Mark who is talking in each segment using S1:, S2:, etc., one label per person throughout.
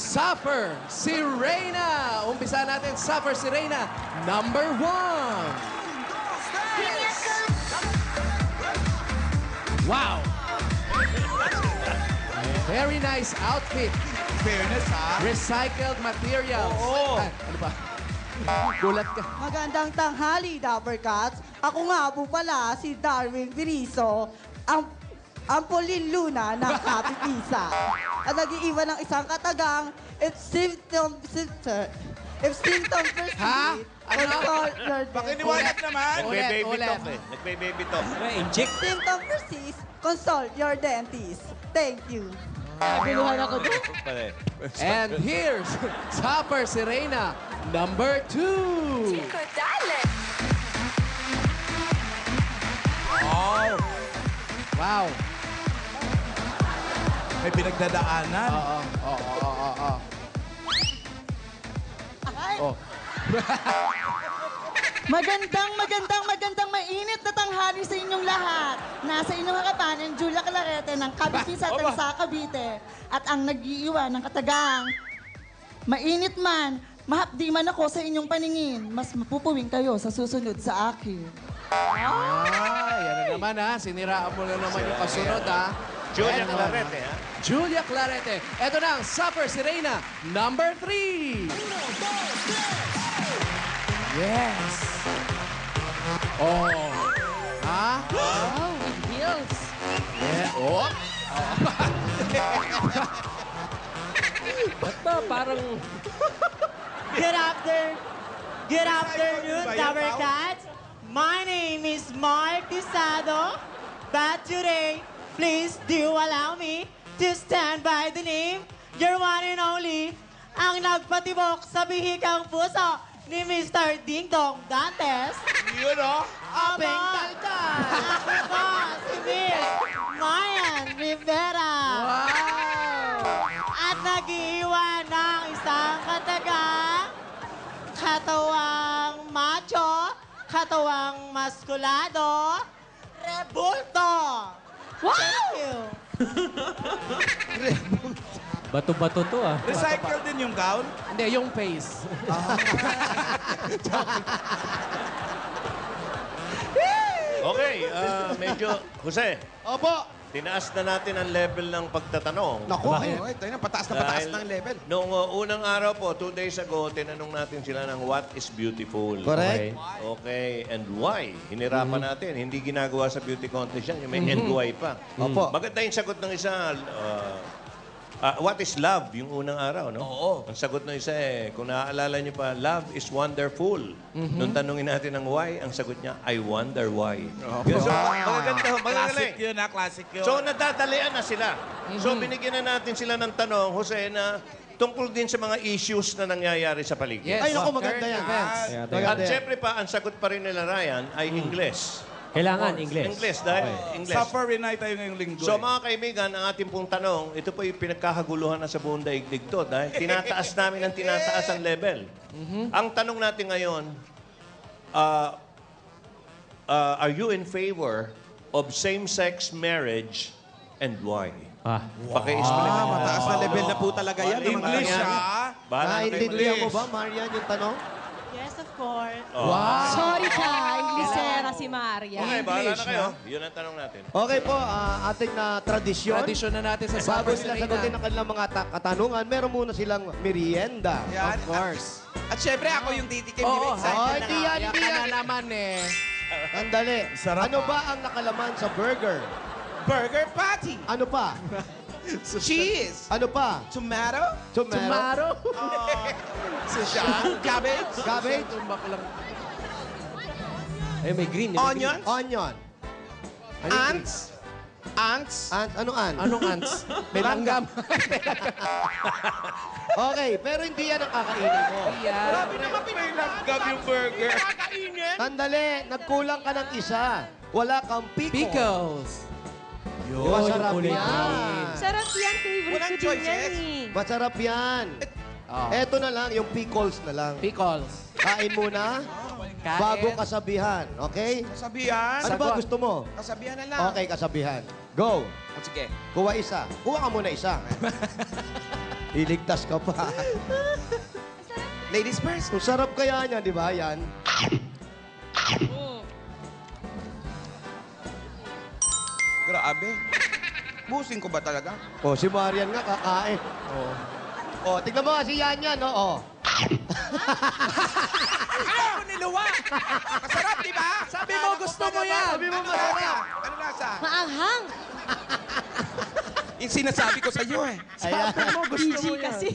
S1: Suffer si Reyna. Umpisa natin, Suffer si Reyna. Number 1. Wow! Very nice outfit.
S2: Fairness, ha?
S1: Recycled materials.
S2: Oo.
S1: Ay, ano ba? Gulat ka.
S3: Magandang tanghali, Dapper Cats. Ako nga po pala si Darwin Virizo, ang Pauline Luna ng Happy Pizza. At nag-iiwan ng isang katagang, if symptom persist,
S1: Ha? Ano?
S3: consult your
S2: Pakiniwanag naman.
S1: Ulit,
S4: Nagbe-baby
S1: ulit.
S4: talk eh. Nagbe-baby talk.
S3: If symptom persist, consult your dentist. Thank you.
S5: Nabuluhan ako doon.
S4: Pare.
S1: And here's Suffer si Reyna. Number 2.
S2: Oh,
S1: Wow.
S2: may pinagdadaanan.
S1: Oo. Oh.
S6: Magandang mainit na tanghali sa inyong lahat. Nasa inyong harapan ang Julia Clarete ng Kabisisa Tansa, Cavite. At ang nag-iiwan ng katagang, mainit man, mahapdi man ako sa inyong paningin, mas mapupuwing kayo sa susunod sa akin.
S1: Yan na naman ha. Siniraan mo na naman yung kasunod ha.
S4: Julia
S1: And,
S4: Clarete, ha?
S1: Julia Clarete. Ito na ang Suffer si Reyna. Number 3. Yes. Oh. Ha?
S5: Wow, with heels.
S1: Yeah. Oh.
S5: Ba't ba parang...
S7: Good afternoon, Tower Cats. My name is Mark Tisado, but today, please do allow me to stand by the name, your one and only, ang nagpatibok sa bihikang puso ni Mr. Ding Dong Dantes.
S2: Yun, oh.
S7: Apeng Taltal. Ako po, si Miss Mayan Rivera.
S1: Wow.
S7: At nag-iiwan ng isang katawang macho, katawang maskulado, rebulto.
S5: Wow!
S7: Thank you.
S5: Bato-bato to ah.
S2: Recycle din yung gown.
S1: Hindi, yung face.
S4: Okay, medyo... Jose,
S8: Opo.
S4: tinaas na natin ang level ng pagtatanong.
S8: Naku, ay, tayo na, pataas na pataas
S4: Dahil
S8: ng level.
S4: Noong unang araw po, 2 days ago, tinanong natin sila ng what is beautiful.
S8: Correct.
S4: Okay, and why? Hinirapan natin. Hindi ginagawa sa beauty contest yan. Yung may and why pa.
S8: Opo.
S4: Maganda yung sagot ng isa, what is love? Yung unang araw, no?
S2: Oo.
S4: Ang sagot ng isa kung naaalala niyo pa, love is wonderful. Nung tanungin natin ng why, ang sagot niya, I wonder why. Yun, so, magaganda,
S2: Classic
S4: magagaling.
S2: yun, ha? Classic yun.
S4: So, nadadalian na sila. So, binigyan na natin sila ng tanong, Jose, na tungkol din sa mga issues na nangyayari sa paligid.
S1: Yes.
S8: Ay, naku, maganda
S1: Current
S8: yan.
S1: events.
S4: At
S8: Maganda yan.
S4: syempre pa, ang sagot pa rin nila Ryan ay Ingles.
S5: Kailangan English.
S4: Ingles, dahil Ingles.
S2: Suffer rin na tayo ngayong linggo.
S4: So mga kaibigan, ang ating pong tanong, ito po yung pinagkakaguluhan na sa buong daigdig to dahil tinataas namin ang tinataas ang level. Ang tanong natin ngayon, are you in favor of same-sex marriage and why?
S5: Ah.
S4: Paki-explain.
S8: Mataas na level na po talaga yan. ng mga
S2: English,
S8: nangyari.
S2: ha?
S4: Bahala na kayo
S8: Naintindihan mo
S4: mag-English.
S8: ba, Marian, yung tanong?
S7: Yes, of course.
S1: Wow.
S5: Sorry ka, Inglisera si Maria.
S4: Okay, bahala na
S1: English,
S4: kayo. Yun ang tanong natin.
S8: Okay po, ating na tradisyon.
S1: Tradisyon na natin sa
S8: Bago
S1: Suffer si
S8: nila
S1: Reyna.
S8: sagutin ang kanilang mga katanungan, meron muna silang merienda.
S2: Yan.
S1: Of course.
S2: At syempre, ako yung titikim.
S1: Oo.
S8: Oh, hindi yan,
S1: Kaya
S8: hindi
S1: ka na
S8: yan.
S1: naman eh.
S8: Sandali.
S2: Sarap,
S8: Ano
S2: ah.
S8: ba ang nakalaman sa burger?
S2: Burger patty.
S8: Ano pa?
S2: Cheese.
S8: Ano pa?
S2: Tomato.
S1: Tomorrow.
S2: Cabbage.
S8: Cabbage?
S1: Tumbak lang.
S5: Eh, may green.
S2: Onions.
S8: Onion. Ano yung
S2: Ants. Ants.
S8: Ant, ano ant?
S1: Anong ants? May langgam.
S8: Okay, pero hindi yan ang kakainin mo.
S1: Yan.
S2: naman pinagagab yung burger. Kakainin.
S8: Sandali, nagkulang ka ng isa. Wala kang pico.
S1: Pickles.
S8: Masarap
S5: kulay
S8: yan.
S5: Sarap yan. Favorite
S2: Walang
S5: ko din
S2: choices.
S5: yan eh.
S8: Masarap yan.
S1: Oh.
S8: Eto na lang, yung pickles na lang.
S1: Pickles.
S8: Kain muna,
S1: Kain.
S8: bago kasabihan. Okay?
S2: Kasabihan.
S8: Ano ba
S1: Sagot.
S8: gusto mo?
S2: Kasabihan na lang.
S8: Okay, kasabihan. Go.
S2: Sige.
S8: Kuha isa. Kuha ka muna isa. Iligtas ka pa.
S2: Ladies first.
S8: Ang sarap kaya niya, di ba? Yan.
S2: Grabe. Busing ko ba talaga?
S8: O, si Marian nga kakain. O, tignan mo nga si Yan yan, no? O.
S2: Ayaw ko niluwa! Masarap, di ba?
S1: Sabi mo, gusto mo yan.
S8: Sabi mo masarap.
S2: Ano lasa?
S5: Maanghang.
S2: Yung sinasabi ko sa iyo eh.
S8: Ayan.
S5: PG kasi.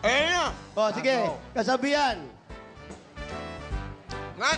S2: Ayun na.
S8: O, sige. Kasabihan.
S2: Nga,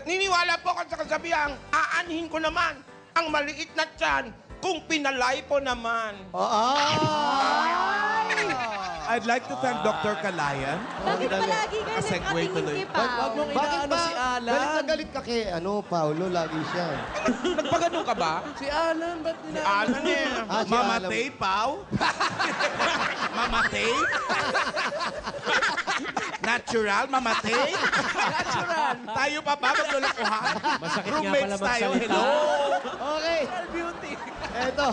S2: niniwala po ako sa kasabihang, aanhin ko naman ang maliit na tiyan kung pinalay po naman.
S9: I'd like to thank Dr. Kalayan.
S5: Bakit palagi ka
S9: Segue tuloy.
S5: nakatingin kay
S1: Wag mong inaano si Alan.
S8: Galit na galit ka kay, Paolo, lagi siya.
S2: Nagpagano ka ba?
S1: Si Alan, ba't inaano?
S2: Alan eh.
S8: Ah, si
S9: Mamatay,
S8: Alan.
S9: Pao? Mamatay? Natural, mamatay?
S1: Natural.
S9: Tayo pa ba maglulukuhan?
S5: Masakit nga
S9: Roommates
S5: pala
S9: tayo,
S5: magsalita.
S9: hello?
S8: Okay.
S1: Beauty.
S8: Eto.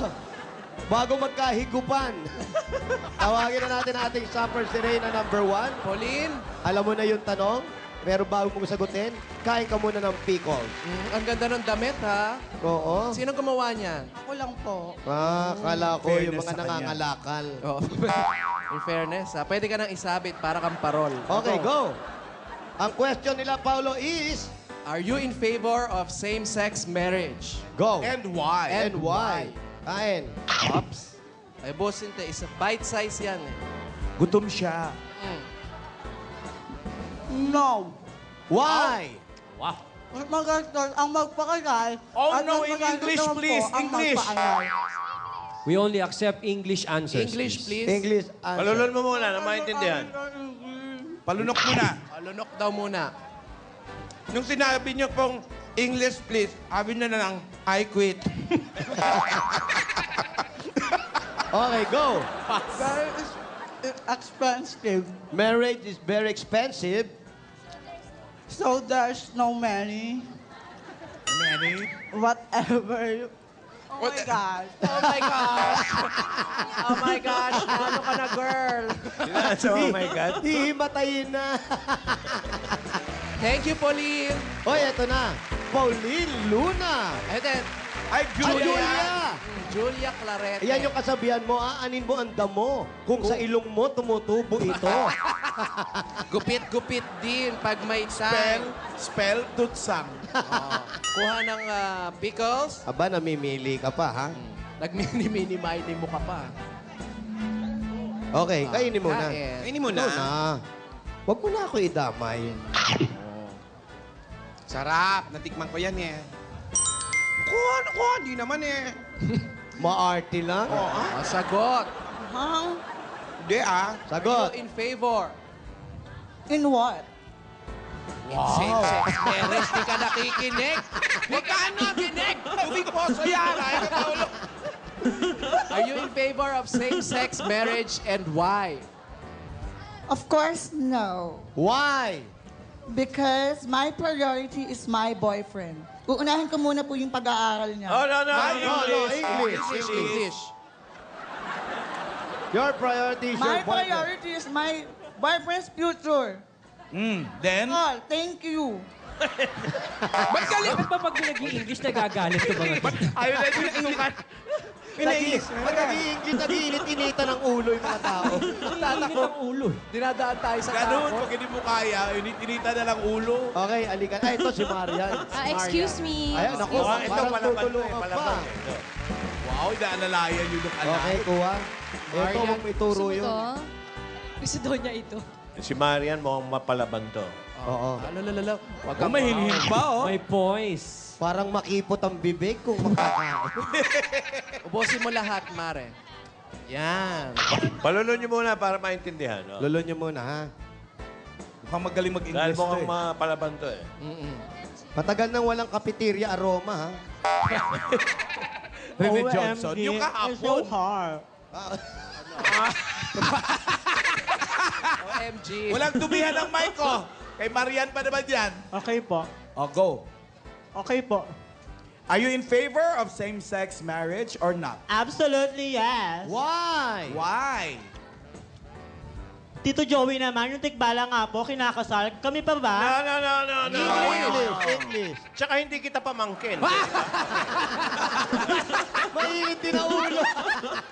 S8: Bago magkahigupan, tawagin na natin ang ating Supper Sirena number 1.
S1: Pauline,
S8: Alam mo na yung tanong, pero bago mong sagutin, kain ka muna ng pickles.
S1: ang ganda ng damit, ha?
S8: Oo.
S1: Sinong gumawa niyan?
S3: Ako lang po.
S8: Kala ko yung
S9: Fairness
S8: mga
S9: sa kanya.
S8: nangangalakal.
S1: Oh. In fairness, ha? Pwede ka nang isabit para kang parol.
S8: Okay, go. Ang question nila, Paolo, is...
S1: Are you in favor of same-sex marriage?
S8: Go.
S9: And why?
S8: And why? Kain.
S1: Ops. Ay, boss, inte. Isa bite size yan, eh.
S9: Gutom siya.
S3: No.
S8: Why?
S3: Ang magpakasal.
S9: Oh,
S3: at
S9: no,
S3: mas
S9: in
S3: maganda
S9: English,
S3: naman po
S9: please,
S3: ang
S9: English.
S3: magpaaral.
S5: We only accept English answers.
S1: English, please.
S8: English answer.
S4: Palulon mo muna na maintindihan.
S9: Palunok mo na.
S1: Alunok daw muna.
S2: Nung sinabi niyo pong English please, sabi niyo na lang, I quit.
S8: Okay, go.
S3: Very expensive.
S8: Marriage is very expensive.
S3: So there's no money.
S9: Manny?
S3: Whatever. Oh my God.
S1: Oh my gosh! Oh my gosh! Ano ka na, girl?
S4: Oh my God.
S8: Hihimatayin na.
S1: Thank you, Pauline.
S8: Hoy, eto na. Pauline Luna.
S1: And then,
S9: Ay, Julia!
S1: Julia Clarete.
S8: Yan yung kasabihan mo, aanin mo ang damo. Kung sa ilong mo tumutubo ito.
S1: Gupit-gupit din pag may
S9: Spell,
S1: time.
S9: spell, tutsang.
S1: Kuha ng pickles.
S8: Aba, namimili ka pa, ha?
S1: Nag-mini-mini-mini mo ka pa.
S8: Okay, kainin mo na.
S1: Kain.
S2: Kainin mo
S8: Ikaw
S2: na.
S8: na. Huwag mo na ako idamay.
S2: Sarap, natikman ko yan eh. Kuha, hindi naman eh.
S8: Maarte lang.
S1: Sagot.
S2: Hindi ah.
S8: Sagot.
S1: Are you in favor?
S3: In what?
S1: Same-sex marriage. Di ka nakikinig.
S2: Huwag ka nakikinig! Tubig poso yan! Ay, Paulo.
S1: Are you in favor of same-sex marriage and why?
S6: Of course, no.
S8: Why?
S6: Because my priority is my boyfriend. Uunahin ko muna po yung pag-aaral niya.
S4: Oh, no, no.
S8: English.
S1: English.
S8: Your priority is
S6: My
S8: your boyfriend.
S6: priority is my boyfriend's future.
S9: Then,
S6: Oh, thank you.
S5: Bakit ba pag nag-i-English nagagalit ka ba?
S2: Ayaw na sinusukat.
S8: Pag nag-i-English, nag-iinit-initan ng ulo yung mga tao.
S5: Tatakbo ang ulo.
S1: Dinadaan tayo sa
S9: ganun,
S1: takot.
S9: pag hindi mo kaya, inita na lang ulo.
S8: Okay, alikan. Ay, ito si Marian.
S5: Excuse me.
S8: Ayan, ako.
S4: Ito,
S8: Parang
S4: palaban to
S8: tutulungan
S4: eh.
S8: pa.
S4: Palaban eh. Ito.
S9: Wow, inaalalayan yun ng anak.
S8: Okay, kuha. Ito, huwag mo ituro yun.
S5: Gusto daw niya ito.
S4: Si Marian mukhang mapalaban to.
S8: Oo.
S1: Alalala. Huwag
S9: Kung may hinhin pa, oh.
S5: May poise.
S8: Parang makipot ang bibig kung makakain.
S1: Ubusin mo lahat, Mare. Yan.
S4: Palulon niyo muna para maintindihan. No?
S8: Lolo nyo muna, ha?
S9: Mukhang magaling
S4: Dahil
S9: mag-English to
S4: mukhang
S9: eh.
S4: mapalaban to eh.
S8: Matagal nang walang cafeteria aroma, ha?
S9: Rene Johnson. Yung
S3: It's so
S9: kahapon.
S3: hard.
S1: OMG.
S9: Walang tubihan ng mic ko. Kay Marian pa naman yan.
S7: Okay po.
S9: Oh, go.
S7: Okay po.
S9: Are you in favor of same-sex marriage or not?
S7: Absolutely yes.
S8: Why?
S9: Why?
S7: Tito Joey naman, yung tikbala nga po, kinakasal. Kami pa ba?
S4: No.
S8: English.
S4: Tsaka hindi kita pamangkin.
S8: Mainit din ang ulo.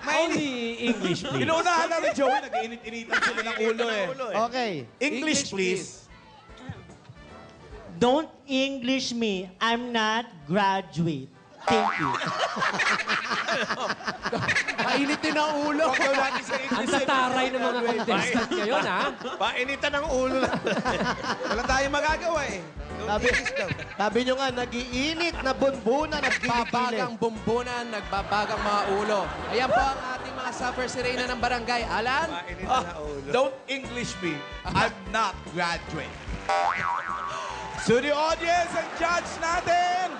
S5: Only English, please.
S9: Inuunahan na rin, Joey. Nag-iinit-initan sila ng ulo eh.
S8: Okay.
S9: English, please.
S7: Don't English me. I'm not graduate. Thank you.
S1: Mainit din ang ulo.
S9: Huwag daw natin sa
S5: Ang
S9: English.
S5: tataray ng mga contestant ngayon, ha?
S4: Painitan ng ulo lang.
S9: Wala tayong magagawa eh.
S8: Sabi nyo nga, nagiinit na bunbuna, nagkikilit.
S1: Nagbabagang bumbunan, nagbabagang mga ulo. Ayan po ang ating mga Suffer si Reyna ng barangay. Alan?
S9: Don't English me. I'm not graduate. So the audience and judge natin.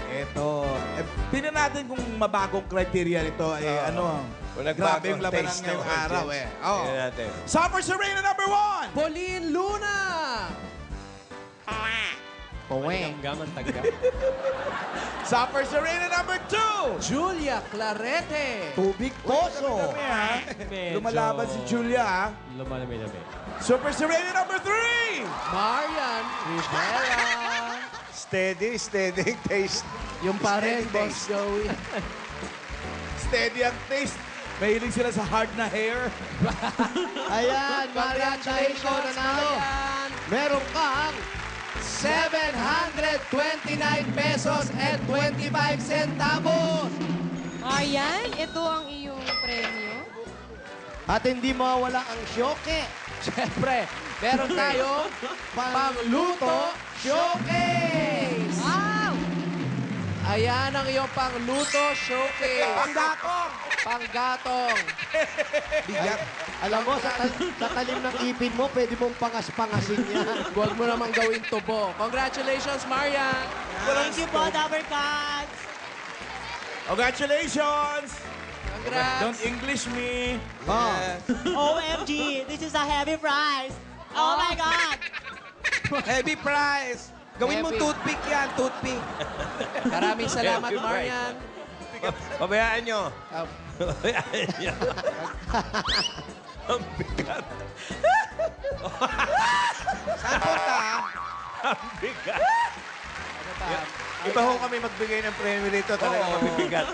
S9: Ito. Tingnan natin kung mabagong criteria nito. Ano? Grabe yung labanan
S4: taste
S9: ngayong
S4: ng
S9: araw
S4: audience.
S9: eh. Oh.
S4: Tingnan natin.
S9: Suffer Serena number 1.
S1: Pauline Luna!
S5: Gaman taga.
S9: Suffer Serena number 2.
S1: Julia Clarete!
S8: Tubig poso.
S5: Medyo-
S9: Lumalaban si Julia. Ha?
S5: Lumalami-lami.
S9: Super Serena number 3.
S1: Marian Rivera!
S4: Steady taste.
S1: Yung pa rin,
S4: Steady
S1: Boss
S4: taste.
S1: Joey.
S9: Steady ang taste. Mahilig sila sa hard na hair.
S8: Ayan, Marian, dahil ikaw nanalo.
S1: Marian!
S8: Meron kang
S1: 729 pesos and 25 centavos!
S5: Ayan, ito ang iyong premyo.
S8: at hindi mawawala ang syoke.
S1: Siyempre, meron tayong pangluto showcase! Wow! Ayan ang iyong pangluto showcase.
S2: Panggatong!
S1: Panggatong.
S8: Alam mo, sa talim ng ipin mo, pwede mong pangas-pangasin yan.
S1: Huwag mo namang gawin tubo. Congratulations, Marian!
S7: Thank you po, Dabber Cats!
S9: Congratulations!
S1: Congrats!
S9: Don't English me.
S8: Oh.
S7: OMG, this is a heavy prize! Oh my God!
S2: Heavy prize! Gawin mo
S1: Heavy.
S2: toothpick yan, toothpick.
S1: Maraming salamat,
S4: Heavy prize.
S1: Marian.
S4: Pabayaan nyo. Pabayaan nyo. Ang bigat.
S2: Saan punta?
S4: Ang bigat. Iba ho kami magbigay ng premyo dito. Talagang mabibigat.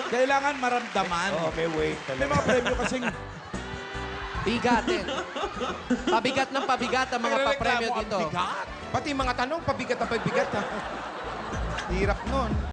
S9: Kailangan maramdaman.
S4: Oo, may weight
S9: May
S4: talaga.
S9: mga premyo kasing
S1: Bigatin. Pabigat ng pabigat ang mga papremyo dito.
S2: Pati mga tanong, pabigat na pabigat. Ha? Hirap nun.